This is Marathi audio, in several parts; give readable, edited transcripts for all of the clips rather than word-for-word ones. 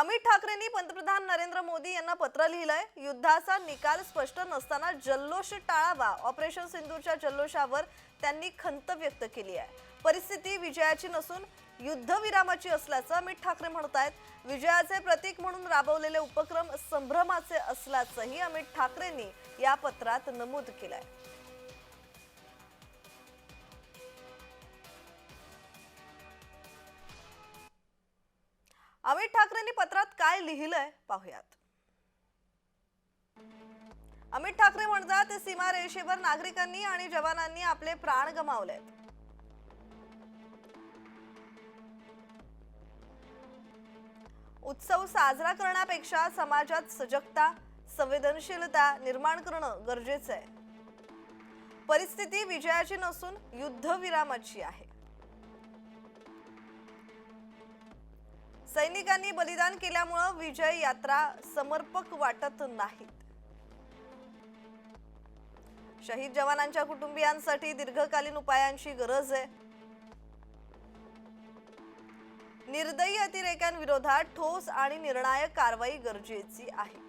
अमित ठाकरेंनी पंतप्रधान नरेंद्र मोदी यांना पत्र लिहिलंय। युद्धाचा निकाल स्पष्ट नसताना जल्लोष टाळावा, ऑपरेशन सिंधूरच्या जल्लोषावर त्यांनी खंत व्यक्त केली आहे। परिस्थिती विजयाची नसून युद्धविरामाची असल्याचं अमित ठाकरे म्हणतात। विजयाचे प्रतीक म्हणून राबवलेले उपक्रम संभ्रमाचे असल्याचंही अमित ठाकरेंनी या पत्रात नमूद केलंय। अमित ठाकरेंनी पत्रात काय लिहिलंय पाहूयात। अमित ठाकरे म्हणतात, सीमारेषेवर नागरिकांनी आणि जवानांनी आपले प्राण गमावलेत। उत्सव साजरा करण्यापेक्षा समाजात सजगता, संवेदनशीलता निर्माण करणं गरजेचं आहे। परिस्थिती विजयाची नसून युद्धविरामाची आहे। सैनिकांनी बलिदान केल्यामुळे विजय यात्रा समर्पक वाटत नाहीत। शहीद जवानांच्या कुटुंबियांसाठी दीर्घकालीन उपायांची गरज आहे। निर्दयी अतिरेक्यांविरोधात ठोस आणि निर्णायक कारवाई गरजेची आहे।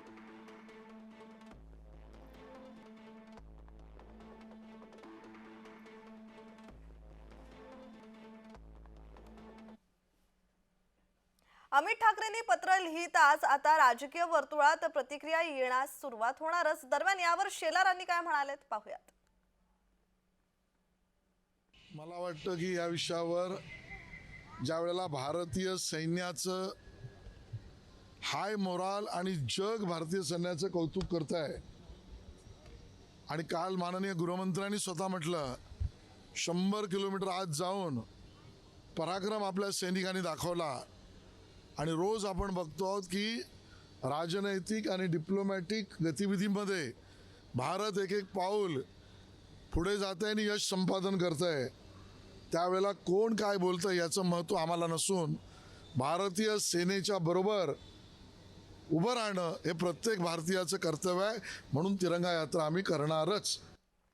अमित ठाकरेंनी पत्र लिहिताच आता राजकीय वर्तुळात प्रतिक्रिया येण्यास सुरुवात होणारच। दरम्यान यावर शेलारांनी काय म्हणालेत पाहूयात। मला वाटतं की या विषयावर ज्यावेळेला भारतीय सैन्याचं हाय मोराल आणि जग भारतीय सैन्याचं कौतुक करत आहे आणि काल माननीय गृहमंत्र्यांनी स्वतः म्हटलं 100 किलोमीटर आत जाऊन पराक्रम आपल्या सैनिकांनी दाखवला आणि रोज आपण बघतो आहोत की राजनैतिक आणि डिप्लोमॅटिक गतिविधीमध्ये भारत एक एक पाऊल पुढे जात आहे आणि यश संपादन करत आहे। त्यावेळेला कोण काय बोलतं याचं महत्त्व आम्हाला नसून भारतीय सेनेच्या बरोबर उभं राहणं हे प्रत्येक भारतीयाचं कर्तव्य आहे। म्हणून तिरंगा यात्रा आम्ही करणारच।